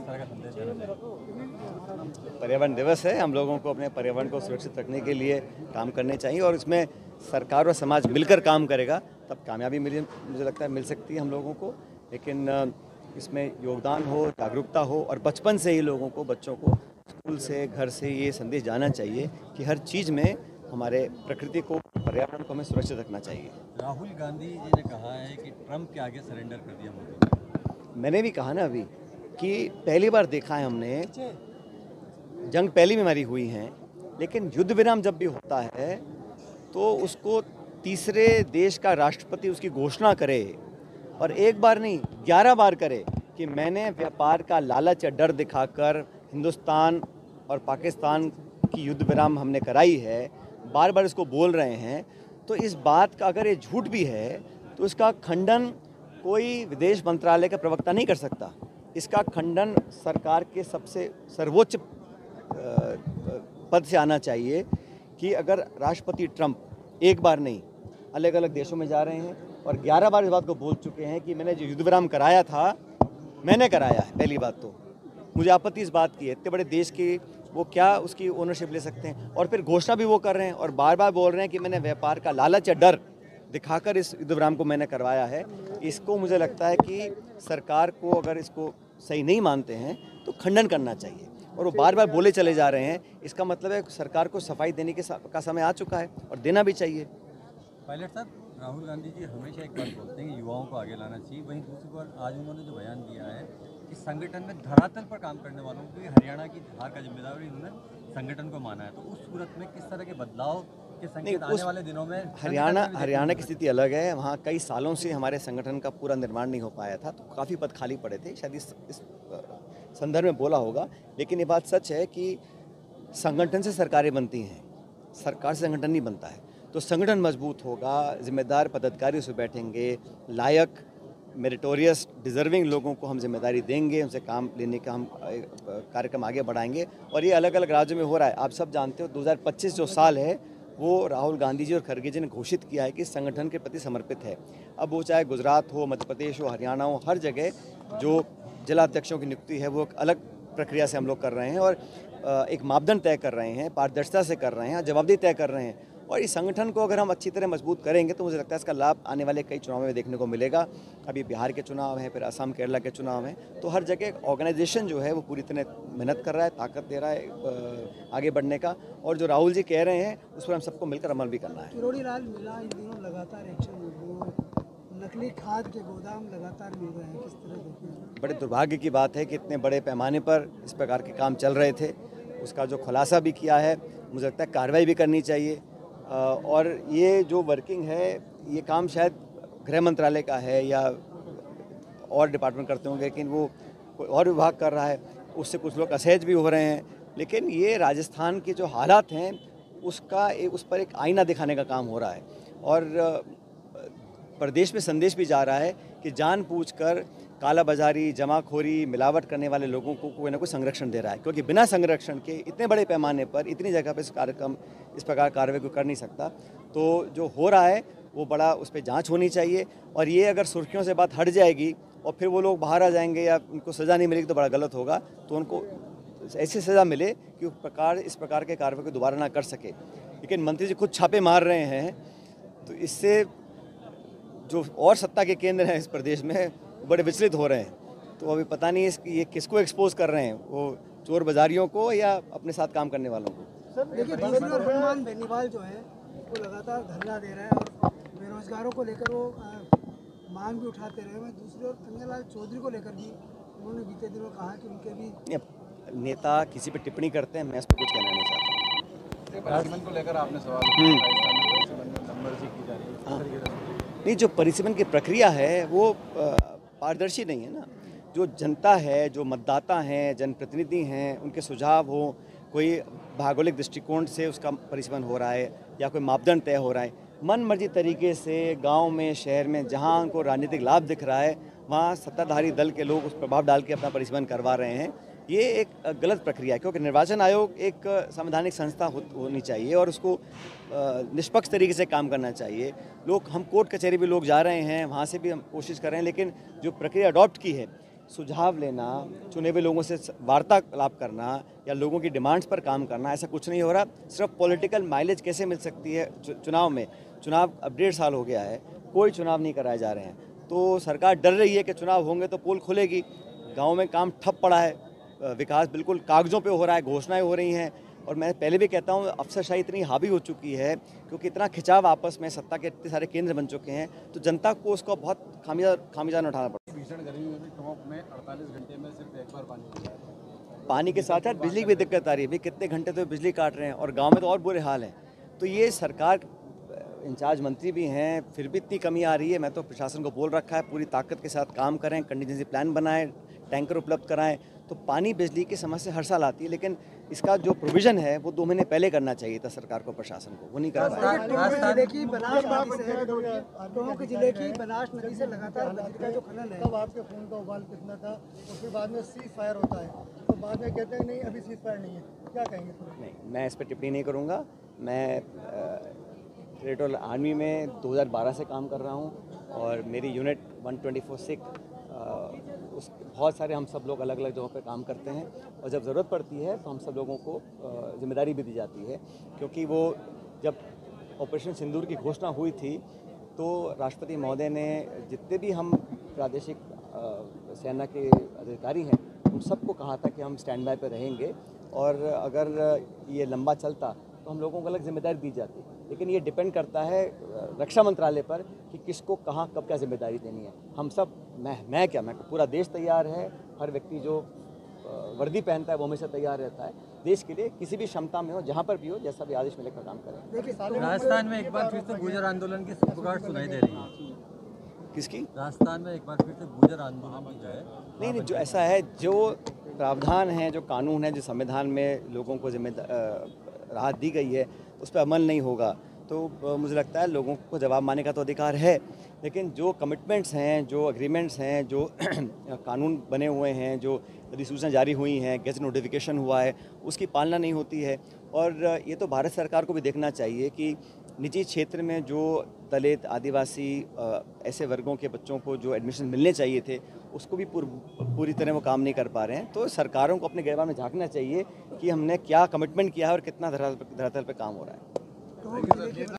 तरह का संदेश देना चाहिए? पर्यावरण दिवस है, हम लोगों को अपने पर्यावरण को सुरक्षित रखने के लिए काम करने चाहिए और इसमें सरकार और समाज मिलकर काम करेगा तब कामयाबी मुझे लगता है मिल सकती है हम लोगों को। लेकिन इसमें योगदान हो, जागरूकता हो और बचपन से ही लोगों को, बच्चों को स्कूल से, घर से ये संदेश जाना चाहिए कि हर चीज़ में हमारे प्रकृति को, पर्यावरण को हमें सुरक्षित रखना चाहिए। राहुल गांधी जी ने कहा है कि ट्रंप के आगे सरेंडर कर दिया मोदी ने। मैंने भी कहा ना अभी कि पहली बार देखा है हमने, जंग पहली में हमारी हुई हैं, लेकिन युद्ध विराम जब भी होता है तो उसको तीसरे देश का राष्ट्रपति उसकी घोषणा करे और एक बार नहीं 11 बार करे कि मैंने व्यापार का लालच या डर दिखाकर हिंदुस्तान और पाकिस्तान की युद्ध विराम हमने कराई है, बार बार इसको बोल रहे हैं। तो इस बात का अगर ये झूठ भी है तो इसका खंडन कोई विदेश मंत्रालय का प्रवक्ता नहीं कर सकता। इसका खंडन सरकार के सबसे सर्वोच्च पद से आना चाहिए कि अगर राष्ट्रपति ट्रंप एक बार नहीं अलग अलग देशों में जा रहे हैं और 11 बार इस बात को बोल चुके हैं कि मैंने जो युद्ध विराम कराया था मैंने कराया है, पहली बात तो मुझे आपत्ति इस बात की है। इतने बड़े देश की वो क्या उसकी ओनरशिप ले सकते हैं और फिर घोषणा भी वो कर रहे हैं और बार बार बोल रहे हैं कि मैंने व्यापार का लालच या डर दिखाकर इस युद्ध विराम को मैंने करवाया है। इसको मुझे लगता है कि सरकार को अगर इसको सही नहीं मानते हैं तो खंडन करना चाहिए और वो बार बार बोले चले जा रहे हैं। इसका मतलब है सरकार को सफाई देने का समय आ चुका है और देना भी चाहिए। पायलट साहब, राहुल गांधी जी हमेशा एक बात बोलते हैं कि युवाओं को आगे लाना चाहिए, वहीं दूसरी बार आज उन्होंने जो बयान दिया है कि संगठन में धरातल पर काम करने वालों को हरियाणा की हार का जिम्मेदारी उन्होंने संगठन को माना है। तो उस सूरत में किस तरह के बदलाव के संकेत आने वाले दिनों में? हरियाणा की स्थिति अलग है। वहाँ कई सालों से हमारे संगठन का पूरा निर्माण नहीं हो पाया था, तो काफ़ी पद खाली पड़े थे। शायद इस संदर्भ में बोला होगा, लेकिन ये बात सच है कि संगठन से सरकारें बनती हैं, सरकार से संगठन नहीं बनता है। तो संगठन मजबूत होगा, जिम्मेदार पदाधिकारी उसमें बैठेंगे, लायक मेरिटोरियस डिज़र्विंग लोगों को हम जिम्मेदारी देंगे, उनसे काम लेने का हम कार्यक्रम आगे बढ़ाएंगे। और ये अलग अलग राज्यों में हो रहा है। आप सब जानते हो 2025 जो साल है वो राहुल गांधी जी और खड़गे जी ने घोषित किया है कि संगठन के प्रति समर्पित है। अब वो चाहे गुजरात हो, मध्य प्रदेश हो, हरियाणा हो, हर जगह जो जिलाध्यक्षों की नियुक्ति है वो एक अलग प्रक्रिया से हम लोग कर रहे हैं और एक मापदंड तय कर रहे हैं, पारदर्शिता से कर रहे हैं, जवाबदेही तय कर रहे हैं। और इस संगठन को अगर हम अच्छी तरह मजबूत करेंगे तो मुझे लगता है इसका लाभ आने वाले कई चुनावों में देखने को मिलेगा। अभी बिहार के चुनाव हैं, फिर असम केरला के चुनाव हैं, तो हर जगह ऑर्गेनाइजेशन जो है वो पूरी तरह मेहनत कर रहा है, ताकत दे रहा है आगे बढ़ने का। और जो राहुल जी कह रहे हैं उस पर हम सबको मिलकर अमल भी करना है। किरोड़ी लाल मिला इन दिनों लगातार एक्शन, नकली खाद के गोदाम लगातार मिल रहे हैं, किस तरह देखिए? बड़े दुर्भाग्य की बात है कि इतने बड़े पैमाने पर इस प्रकार के काम चल रहे थे। उसका जो खुलासा भी किया है, मुझे लगता है कार्रवाई भी करनी चाहिए। और ये जो वर्किंग है, ये काम शायद गृह मंत्रालय का है या और डिपार्टमेंट करते होंगे, लेकिन वो कोई और विभाग कर रहा है, उससे कुछ लोग असहज भी हो रहे हैं। लेकिन ये राजस्थान के जो हालात हैं उस पर एक आईना दिखाने का काम हो रहा है और प्रदेश में संदेश भी जा रहा है कि जानबूझकर कालाबाजारी, जमाखोरी, मिलावट करने वाले लोगों को कोई ना कोई संरक्षण दे रहा है, क्योंकि बिना संरक्षण के इतने बड़े पैमाने पर इतनी जगह पर इस प्रकार कार्रवाई को कर नहीं सकता। तो जो हो रहा है वो बड़ा उस पर जांच होनी चाहिए और ये अगर सुर्खियों से बात हट जाएगी और फिर वो लोग बाहर आ जाएंगे या उनको सज़ा नहीं मिलेगी तो बड़ा गलत होगा। तो उनको ऐसी सज़ा मिले कि इस प्रकार के कार्रवाई को दोबारा ना कर सके। लेकिन मंत्री जी खुद छापे मार रहे हैं, तो इससे जो और सत्ता के केंद्र हैं इस प्रदेश में बड़े विचलित हो रहे हैं। तो अभी पता नहीं ये किसको एक्सपोज कर रहे हैं, वो चोर बाजारियों को या अपने साथ काम करने वालों को। देखिए, दूसरी ओर हनुमान बेनीवाल जो है वो लगातार धरना दे रहे हैं और बेरोजगारों को लेकर वो मांग भी उठाते रहे हैं। दूसरी ओर कन्हैयालाल चौधरी को लेकर भी उन्होंने बीते दिनों कहा कि उनके भी नेता किसी पे टिप्पणी करते हैं, मैं इस पर कुछ कहना नहीं चाहता। परिसीमन को लेकर आपने सवाल नहीं, जो परिसीमन की प्रक्रिया है वो पारदर्शी नहीं है ना। जो जनता है, जो मतदाता हैं, जनप्रतिनिधि हैं, उनके सुझाव हो, कोई भौगोलिक दृष्टिकोण से उसका परिसीमन हो रहा है या कोई मापदंड तय हो रहा है, मन मर्जी तरीके से गांव में, शहर में जहां उनको राजनीतिक लाभ दिख रहा है वहां सत्ताधारी दल के लोग उस प्रभाव डाल के अपना परिसीमन करवा रहे हैं। ये एक गलत प्रक्रिया है, क्योंकि निर्वाचन आयोग एक संवैधानिक संस्था होनी चाहिए और उसको निष्पक्ष तरीके से काम करना चाहिए। हम कोर्ट कचहरी भी लोग जा रहे हैं, वहाँ से भी हम कोशिश कर रहे हैं, लेकिन जो प्रक्रिया अडॉप्ट की है सुझाव लेना, चुने हुए लोगों से वार्तालाप करना या लोगों की डिमांड्स पर काम करना, ऐसा कुछ नहीं हो रहा। सिर्फ पॉलिटिकल माइलेज कैसे मिल सकती है चुनाव में। चुनाव अब 1.5 साल हो गया है, कोई चुनाव नहीं कराए जा रहे हैं, तो सरकार डर रही है कि चुनाव होंगे तो पोल खुलेगी। गाँव में काम ठप पड़ा है, विकास बिल्कुल कागज़ों पे हो रहा है, घोषणाएं हो रही हैं। और मैं पहले भी कहता हूँ, अफसरशाही इतनी हावी हो चुकी है क्योंकि इतना खिंचाव आपस में, सत्ता के इतने सारे केंद्र बन चुके हैं, तो जनता को उसका बहुत खामियाजा उठाना पड़ता है। भीषण गर्मी में भी टोंक में 48 घंटे में सिर्फ एक बार पानी मिला है। पानी के साथ साथ बिजली की भी दिक्कत आ रही है। भाई कितने घंटे तो बिजली काट रहे हैं और गांव में तो और बुरे हाल हैं। तो ये सरकार, इंचार्ज मंत्री भी हैं, फिर भी इतनी कमी आ रही है। मैं तो प्रशासन को बोल रखा है पूरी ताकत के साथ काम करें, कंटीजेंसी प्लान बनाएं, टैंकर उपलब्ध कराएं। तो पानी बिजली की समस्या हर साल आती है, लेकिन इसका जो प्रोविज़न है वो 2 महीने पहले करना चाहिए था सरकार को, प्रशासन को, वो नहीं कर पाया। टोंक जिले की बनास नदी से लगातार बजरी का जो खनन है, तब आपके फोन का उबाल कितना था और फिर बाद में सीज फायर होता है, तो बाद में कहते हैं नहीं अभी सीज फायर नहीं है, क्या कहेंगे? नहीं, मैं इस पर टिप्पणी नहीं करूँगा। मैं टेरिटोरियल आर्मी में 2012 से काम कर रहा हूँ और मेरी यूनिट 124 सिख उस बहुत सारे हम सब लोग अलग अलग जगहों पर काम करते हैं और जब ज़रूरत पड़ती है तो हम सब लोगों को जिम्मेदारी भी दी जाती है। क्योंकि वो जब ऑपरेशन सिंदूर की घोषणा हुई थी तो राष्ट्रपति महोदय ने जितने भी हम प्रादेशिक सेना के अधिकारी हैं उन सबको कहा था कि हम स्टैंड बाय पर रहेंगे और अगर ये लंबा चलता तो हम लोगों को अलग जिम्मेदारी दी जाती। लेकिन ये डिपेंड करता है रक्षा मंत्रालय पर कि किसको कहाँ कब क्या जिम्मेदारी देनी है। हम सब, मैं क्या, मैं पूरा देश तैयार है। हर व्यक्ति जो वर्दी पहनता है वो हमेशा तैयार रहता है देश के लिए, किसी भी क्षमता में हो, जहाँ पर भी हो, जैसा भी आदेश मिलेगा काम करें। राजस्थान में एक बार फिर से गुर्जर आंदोलन की पुकार सुनाई दे रही है। किसकी? राजस्थान में एक बार फिर से गुर्जर आंदोलन की जो है, नहीं, जो ऐसा है, जो प्रावधान है, जो कानून है, जो संविधान में लोगों को राहत दी गई है, उस पर अमल नहीं होगा तो मुझे लगता है लोगों को जवाब मानने का तो अधिकार है। लेकिन जो कमिटमेंट्स हैं, जो एग्रीमेंट्स हैं, जो कानून बने हुए हैं, जो अधिसूचना जारी हुई हैं, गैजेट नोटिफिकेशन हुआ है, उसकी पालना नहीं होती है। और ये तो भारत सरकार को भी देखना चाहिए कि निजी क्षेत्र में जो दलित, आदिवासी ऐसे वर्गों के बच्चों को जो एडमिशन मिलने चाहिए थे उसको भी पूरी तरह वो काम नहीं कर पा रहे हैं। तो सरकारों को अपने गिरबान में झांकना चाहिए कि हमने क्या कमिटमेंट किया है और कितना धरातल पे काम हो रहा है।